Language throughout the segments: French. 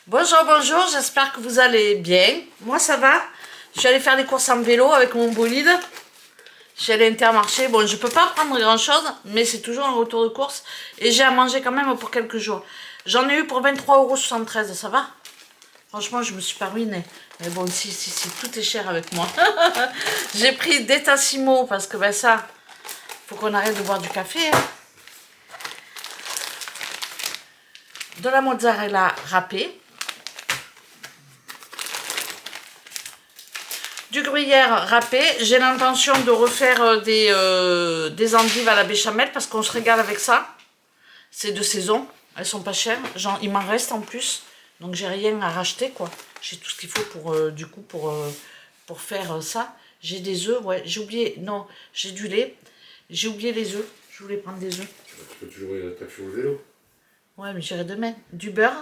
Bonjour, bonjour, j'espère que vous allez bien. Moi ça va. Je suis allée faire des courses en vélo avec mon bolide. Je suis allée à Intermarché. Bon, je peux pas prendre grand chose, mais c'est toujours un retour de course. Et j'ai à manger quand même pour quelques jours. J'en ai eu pour 23,73 €, ça va? Franchement, je me suis pas ruinée. Mais bon, si, tout est cher avec moi. J'ai pris des Tassimo parce que ben ça, faut qu'on arrête de boire du café. Hein. De la mozzarella râpée. Du gruyère râpé. J'ai l'intention de refaire des endives à la béchamel parce qu'on se régale avec ça. C'est de saison. Elles sont pas chères. Genre, il m'en reste en plus. Donc j'ai rien à racheter quoi. J'ai tout ce qu'il faut pour du coup pour faire ça. J'ai des œufs, ouais. J'ai oublié, non, j'ai du lait. J'ai oublié les œufs. Je voulais prendre des œufs. Tu peux toujours t'as le vélo. Ouais, mais j'irai demain. Du beurre.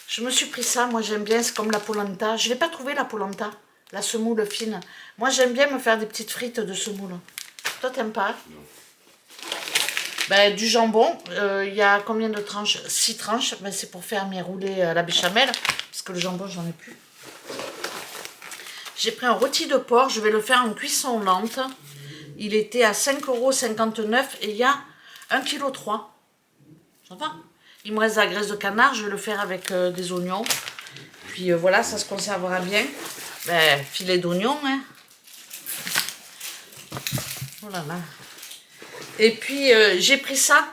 Je me suis pris ça, moi j'aime bien, c'est comme la polenta. Je ne l'ai pas trouvé la polenta, la semoule fine. Moi j'aime bien me faire des petites frites de semoule. Toi t'aimes pas? Non. Ben, du jambon, il y a combien de tranches? 6 tranches, ben, c'est pour faire mes roulés à la béchamel, parce que le jambon j'en ai plus. J'ai pris un rôti de porc, je vais le faire en cuisson lente. Il était à 5,59 € et il y a 1,3 kg. Ça va? Il me reste de la graisse de canard, je vais le faire avec des oignons. Puis voilà, ça se conservera bien. Ben, filet d'oignon, hein. Oh là là. Et puis j'ai pris ça,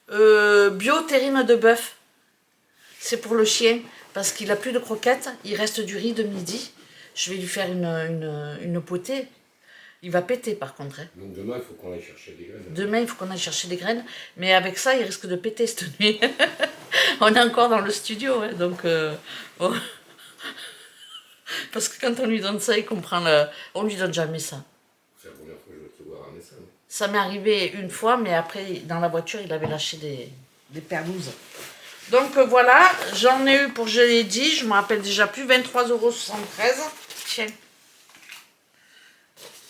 bio terrine de bœuf. C'est pour le chien, parce qu'il a plus de croquettes, il reste du riz de midi. Je vais lui faire une potée. Il va péter par contre. Hein. Donc demain, il faut qu'on aille chercher des graines. Demain, il faut qu'on aille chercher des graines. Mais avec ça, il risque de péter cette nuit. On est encore dans le studio. Hein, donc, bon. Parce que quand on lui donne ça, il comprend le... On lui donne jamais ça. C'est la première fois que je vais te voir ramener ça. Non? Ça m'est arrivé une fois, mais après, dans la voiture, il avait lâché des perlouses. Donc voilà, j'en ai eu pour, je l'ai dit, je me rappelle déjà plus, 23,73 €. Tiens.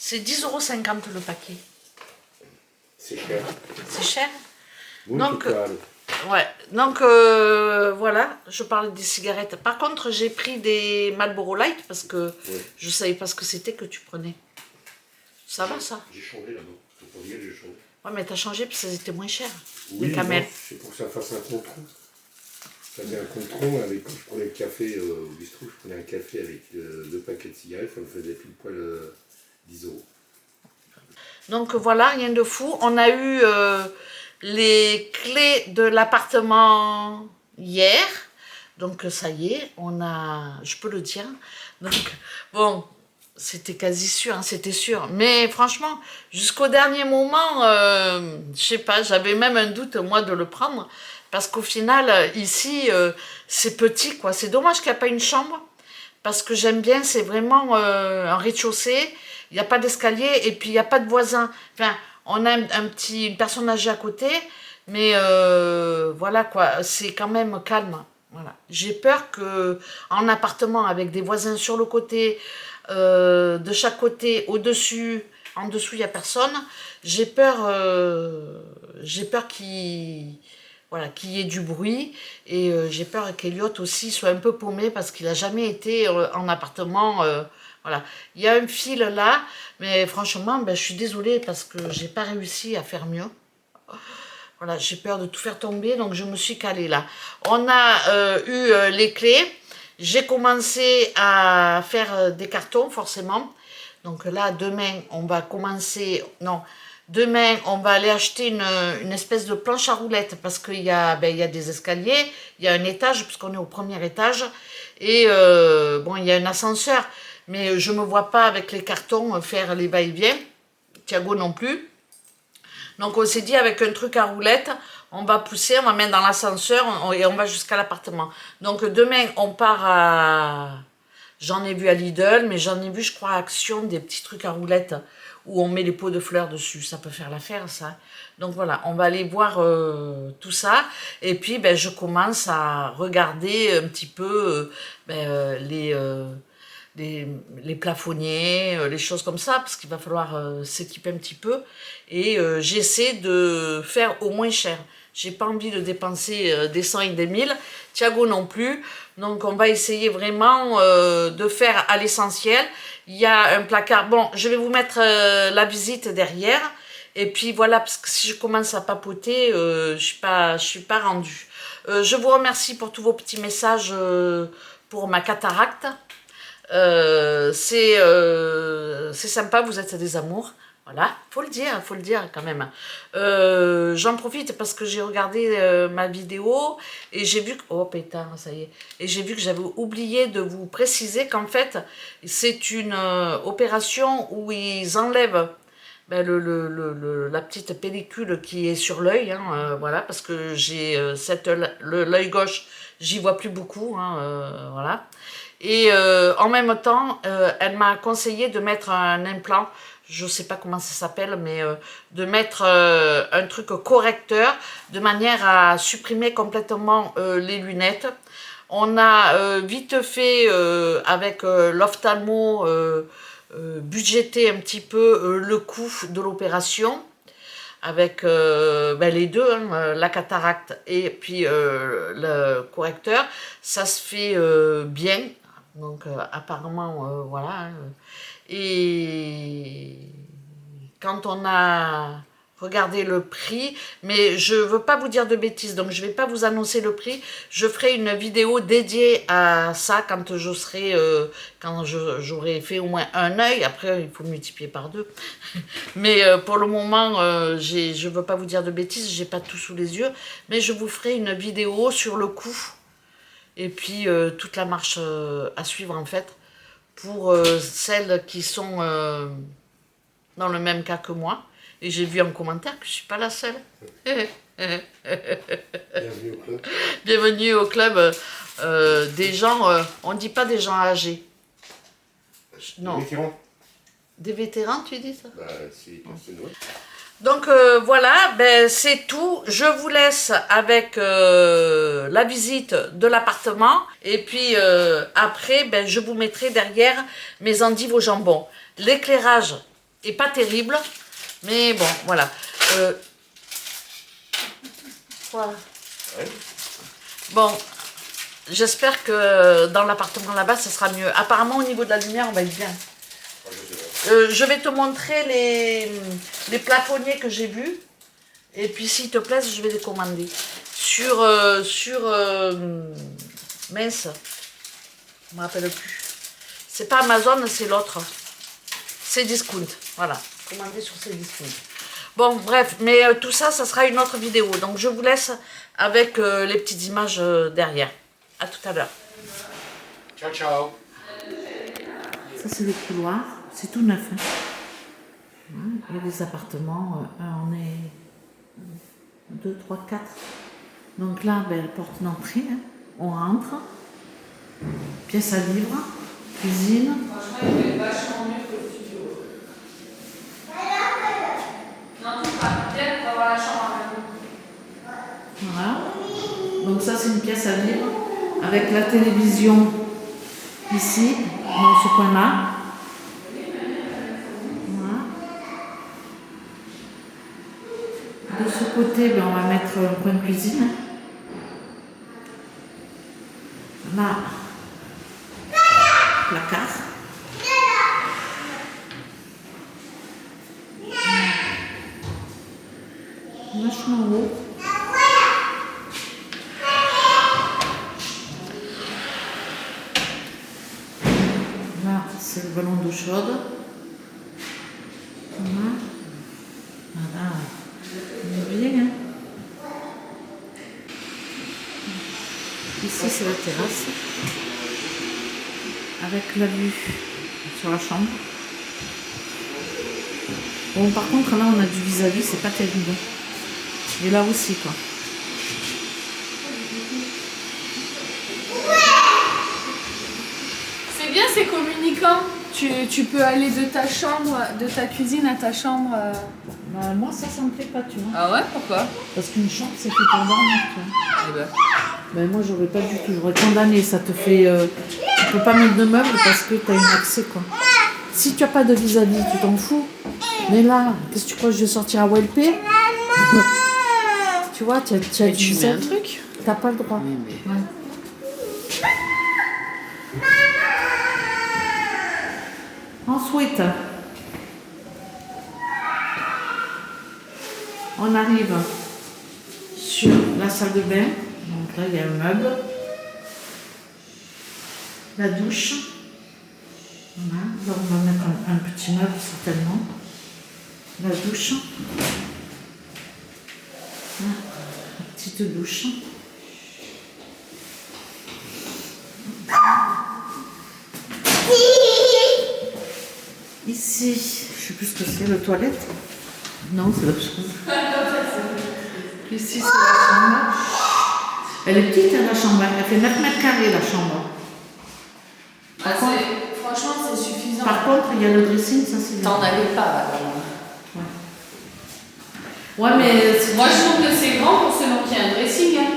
C'est 10,50 € le paquet. C'est cher. C'est cher. Oui, Donc, ouais, donc voilà, je parlais des cigarettes. Par contre, j'ai pris des Marlboro Light parce que je ne savais pas ce que c'était que tu prenais. Ça va ça? J'ai changé là-bas. Faut pas dire que j'ai changé. Ouais, mais t'as changé parce que c'était moins cher. Oui, les camels. C'est pour que ça fasse un contrôle. Ça faisait un contrôle avec, quand je prenais le café au bistrot, je prenais un café avec 2 paquets de cigarettes, ça me faisait pile poil 10 €. Donc voilà, rien de fou. On a eu les clés de l'appartement hier. Donc ça y est, on a, je peux le dire. Donc bon, c'était quasi sûr, hein, c'était sûr. Mais franchement, jusqu'au dernier moment, je sais pas, j'avais même un doute moi de le prendre. Parce qu'au final, ici, c'est petit quoi. C'est dommage qu'il n'y a pas une chambre. Parce que j'aime bien, c'est vraiment un rez-de-chaussée. Il n'y a pas d'escalier et puis il n'y a pas de voisins. Enfin, on a une personne âgée à côté, mais voilà quoi, c'est quand même calme. Voilà. J'ai peur que en appartement avec des voisins sur le côté, de chaque côté, au-dessus, en dessous il n'y a personne. J'ai peur qu'il y ait du bruit et j'ai peur qu'Eliott aussi soit un peu paumé parce qu'il n'a jamais été en appartement. Voilà, il y a un fil là, mais franchement, ben, je suis désolée parce que j'ai pas réussi à faire mieux. Voilà, j'ai peur de tout faire tomber, donc je me suis calée là. On a eu les clés. J'ai commencé à faire des cartons, forcément. Donc là, demain, on va commencer... Non, demain, on va aller acheter une espèce de planche à roulettes parce qu'il y a, ben, il y a des escaliers, il y a un étage, puisqu'on est au premier étage. Et bon, il y a un ascenseur. Mais je ne me vois pas avec les cartons faire les va-et-vient. Thiago non plus. Donc on s'est dit avec un truc à roulettes, on va pousser, on va mettre dans l'ascenseur et on va jusqu'à l'appartement. Donc demain on part à... J'en ai vu à Lidl, mais j'en ai vu je crois à Action des petits trucs à roulettes où on met les pots de fleurs dessus. Ça peut faire l'affaire ça. Donc voilà, on va aller voir tout ça. Et puis ben, je commence à regarder un petit peu les plafonniers, les choses comme ça, parce qu'il va falloir s'équiper un petit peu. Et j'essaie de faire au moins cher. J'ai pas envie de dépenser des 100 et des 1000. Thiago non plus. Donc on va essayer vraiment de faire à l'essentiel. Il y a un placard. Bon, je vais vous mettre la visite derrière. Et puis voilà, parce que si je commence à papoter, je suis pas rendue. Je vous remercie pour tous vos petits messages pour ma cataracte. C'est sympa, vous êtes des amours. Voilà, faut le dire quand même. J'en profite parce que j'ai regardé ma vidéo et j'ai vu que... Oh pétard, ça y est. Et j'ai vu que j'avais oublié de vous préciser qu'en fait, c'est une opération où ils enlèvent ben, la petite pellicule qui est sur l'œil, hein, voilà, parce que j'ai l'œil gauche, j'y vois plus beaucoup, hein, voilà. Et en même temps, elle m'a conseillé de mettre un implant, je ne sais pas comment ça s'appelle, mais de mettre un truc correcteur, de manière à supprimer complètement les lunettes. On a vite fait, avec l'ophtalmo, budgéter un petit peu le coût de l'opération avec ben les deux, hein, la cataracte et puis le correcteur. Ça se fait bien, donc apparemment voilà. Hein. Et quand on a regardé le prix, mais je ne veux pas vous dire de bêtises, donc je ne vais pas vous annoncer le prix. Je ferai une vidéo dédiée à ça quand je serai, quand j'aurai fait au moins un œil. Après, il faut multiplier par 2. Mais pour le moment, je ne veux pas vous dire de bêtises, je n'ai pas tout sous les yeux. Mais je vous ferai une vidéo sur le coût. Et puis, toute la marche à suivre, en fait, pour celles qui sont dans le même cas que moi. Et j'ai vu en commentaire que je ne suis pas la seule. Bienvenue au club. Bienvenue au club des gens, on ne dit pas des gens âgés. Non. Des vétérans. Des vétérans, tu dis ça? Bah, c'est personne, ouais. Donc voilà, ben, c'est tout. Je vous laisse avec la visite de l'appartement. Et puis après, ben, je vous mettrai derrière mes endives au jambon. L'éclairage n'est pas terrible. Mais bon, voilà. Voilà. Ouais. Bon, j'espère que dans l'appartement là-bas, ça sera mieux. Apparemment, au niveau de la lumière, on va être bien. Je vais te montrer les plafonniers que j'ai vus. Et puis, s'ils te plaisent, je vais les commander. Sur mince, je ne me rappelle plus. C'est pas Amazon, c'est l'autre. C'est Discount, voilà. Commander sur ces discounts. Bon, bref, mais tout ça, ça sera une autre vidéo. Donc, je vous laisse avec les petites images derrière. À tout à l'heure. Ciao, ciao. Ça, c'est le couloir. C'est tout neuf. Hein. Il y a des appartements. On est 2, 3, 4. Donc là, ben, porte d'entrée. Hein. On rentre. Pièce à vivre. Cuisine. Franchement, il fait vachement mieux que le studio. Non, tu vas bien avoir la chambre à nous. Voilà. Donc ça, c'est une pièce à vivre. Avec la télévision ici, dans ce coin-là. De ce côté, ben, on va mettre un coin de cuisine. Là, placard. Vachement haut. Là, c'est le ballon d'eau chaude. Voilà. Voilà. On est bien, hein. Ici, c'est la terrasse. Avec la vue sur la chambre. Bon, par contre, là, on a du vis-à-vis, c'est pas terrible. Et là aussi, quoi. C'est bien, c'est communicant. Tu peux aller de ta chambre, de ta cuisine à ta chambre. Bah, moi, ça me plaît pas, tu vois. Ah ouais, pourquoi? Parce qu'une chambre, c'est fait pour dormir, tu vois. Eh ben. Ben, moi, j'aurais pas du tout. J'aurais condamné. Ça te fait... tu peux pas mettre de meubles parce que tu as un accès, quoi. Si tu n'as pas de vis-à-vis, tu t'en fous. Mais là, qu'est-ce que tu crois que je vais sortir à WLP? Tu Tu vois, tu as Mais tu mets un truc. T'as pas le droit. Oui, mais... Ouais. Ensuite, on arrive sur la salle de bain. Donc là, il y a un meuble. La douche. Voilà. Donc on va mettre un petit meuble certainement. La douche. Voilà. La petite douche. Ici, je sais plus ce que c'est, le toilette. Non, c'est la chambre. Ici, c'est la chambre. Elle est petite, hein, la chambre. Elle fait 9 mètres carrés, la chambre. Franchement, c'est suffisant. Par contre, il y a le dressing, ça c'est bien. T'en avais pas, là. Ouais, mais... Moi, je trouve que c'est grand pour selon qu'il y a un dressing. Hein.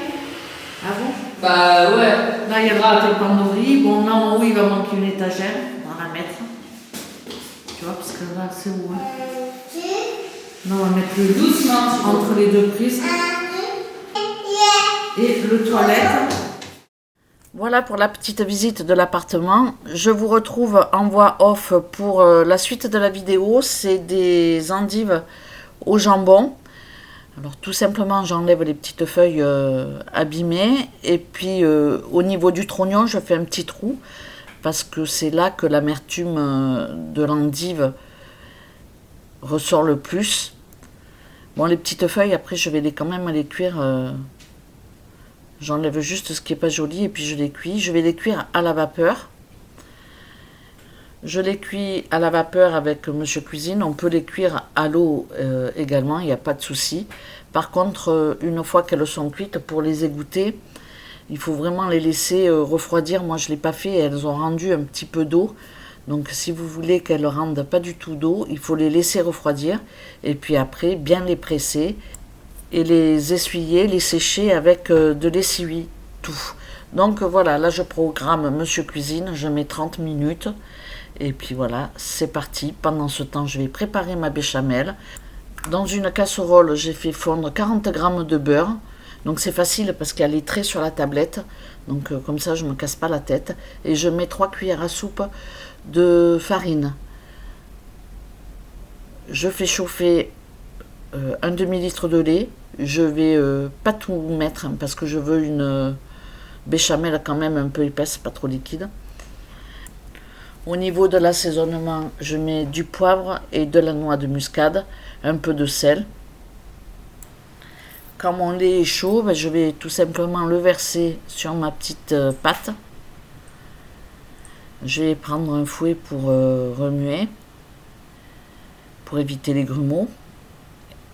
Ah bon? Bah ouais. Là, il y a le côté penderie. Bon, là, en haut, il va manquer une étagère. On va la mettre. Tu vois, parce que là, c'est où, hein? Non, on va mettre le Doucement. entre les deux prises. Et le toilette. Voilà pour la petite visite de l'appartement. Je vous retrouve en voix off pour la suite de la vidéo. C'est des endives au jambon. Alors tout simplement, j'enlève les petites feuilles abîmées. Et puis au niveau du trognon, je fais un petit trou. Parce que c'est là que l'amertume de l'endive ressort le plus. Bon, les petites feuilles, après, je vais quand même les cuire. J'enlève juste ce qui n'est pas joli et puis je les cuis. Je vais les cuire à la vapeur. Je les cuis à la vapeur avec Monsieur Cuisine. On peut les cuire à l'eau également, il n'y a pas de souci. Par contre, une fois qu'elles sont cuites, pour les égoutter, il faut vraiment les laisser refroidir. Moi, je ne l'ai pas fait, elles ont rendu un petit peu d'eau. Donc, si vous voulez qu'elles ne rendent pas du tout d'eau, il faut les laisser refroidir. Et puis après, bien les presser et les essuyer, les sécher avec de l'essuie, tout. Donc voilà, là je programme Monsieur Cuisine, je mets 30 minutes. Et puis voilà, c'est parti. Pendant ce temps, je vais préparer ma béchamel. Dans une casserole, j'ai fait fondre 40 g de beurre. Donc c'est facile parce qu'il y a les traits sur la tablette. Donc comme ça, je ne me casse pas la tête. Et je mets 3 cuillères à soupe de farine. Je fais chauffer un demi-litre de lait. Je vais pas tout mettre hein, parce que je veux une béchamel quand même un peu épaisse, pas trop liquide. Au niveau de l'assaisonnement, je mets du poivre et de la noix de muscade, un peu de sel. Quand mon lait est chaud, je vais tout simplement le verser sur ma petite pâte. Je vais prendre un fouet pour remuer, pour éviter les grumeaux.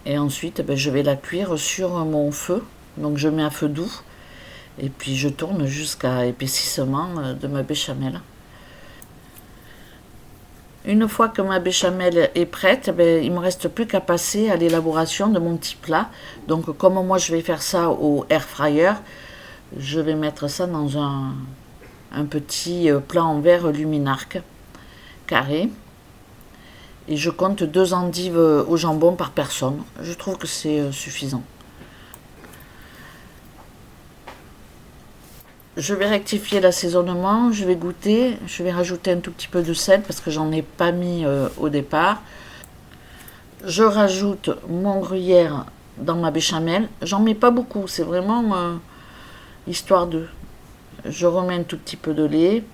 Et ensuite, je vais la cuire sur mon feu. Donc je mets à feu doux. Et puis je tourne jusqu'à épaississement de ma béchamel. Une fois que ma béchamel est prête, il ne me reste plus qu'à passer à l'élaboration de mon petit plat. Donc comme moi je vais faire ça au air fryer, je vais mettre ça dans un petit plat en verre luminarque carré. Et je compte 2 endives au jambon par personne. Je trouve que c'est suffisant. Je vais rectifier l'assaisonnement. Je vais goûter. Je vais rajouter un tout petit peu de sel parce que j'en ai pas mis au départ. Je rajoute mon gruyère dans ma béchamel. J'en mets pas beaucoup. C'est vraiment histoire de... Je remets un tout petit peu de lait.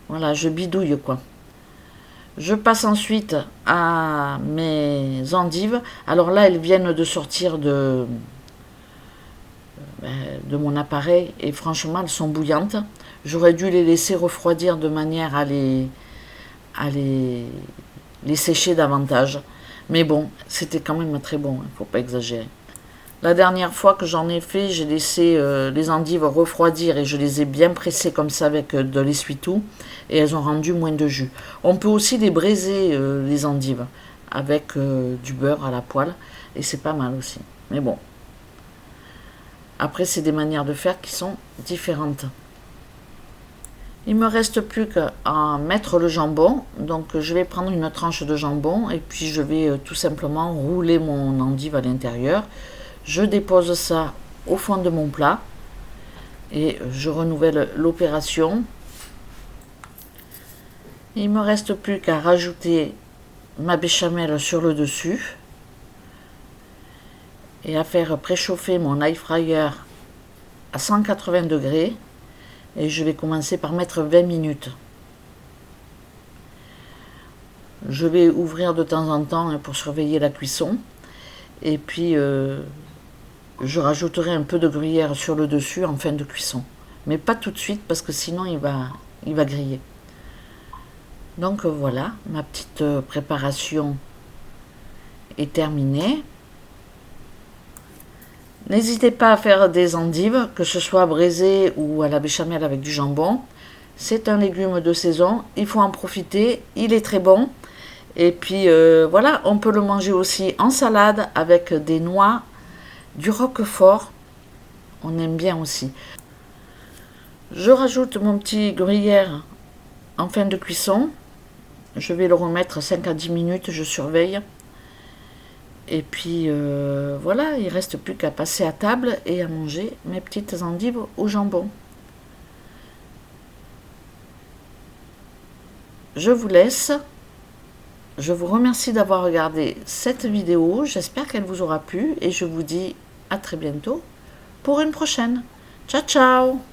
Voilà, je bidouille quoi. Je passe ensuite à mes endives. Alors là, elles viennent de sortir de mon appareil et franchement, elles sont bouillantes. J'aurais dû les laisser refroidir de manière à les sécher davantage. Mais bon, c'était quand même très bon, il ne faut pas exagérer. La dernière fois que j'en ai fait, j'ai laissé les endives refroidir et je les ai bien pressées comme ça avec de l'essuie-tout et elles ont rendu moins de jus. On peut aussi les braiser, les endives, avec du beurre à la poêle et c'est pas mal aussi. Mais bon, après c'est des manières de faire qui sont différentes. Il me reste plus qu'à mettre le jambon. Donc je vais prendre une tranche de jambon et puis je vais tout simplement rouler mon endive à l'intérieur. je dépose ça au fond de mon plat et je renouvelle l'opération. Il ne me reste plus qu'à rajouter ma béchamel sur le dessus et à faire préchauffer mon air fryer à 180 degrés et je vais commencer par mettre 20 minutes. Je vais ouvrir de temps en temps pour surveiller la cuisson et puis je rajouterai un peu de gruyère sur le dessus en fin de cuisson, mais pas tout de suite parce que sinon il va griller. Donc voilà, ma petite préparation est terminée. N'hésitez pas à faire des endives, que ce soit braisées ou à la béchamel avec du jambon. C'est un légume de saison, il faut en profiter, il est très bon. Et puis voilà, on peut le manger aussi en salade avec des noix, du roquefort, on aime bien aussi. Je rajoute mon petit gruyère en fin de cuisson. Je vais le remettre 5 à 10 minutes, je surveille. Et puis voilà, il ne reste plus qu'à passer à table et à manger mes petites endives au jambon. Je vous laisse. Je vous remercie d'avoir regardé cette vidéo. J'espère qu'elle vous aura plu et je vous dis à très bientôt pour une prochaine. Ciao, ciao!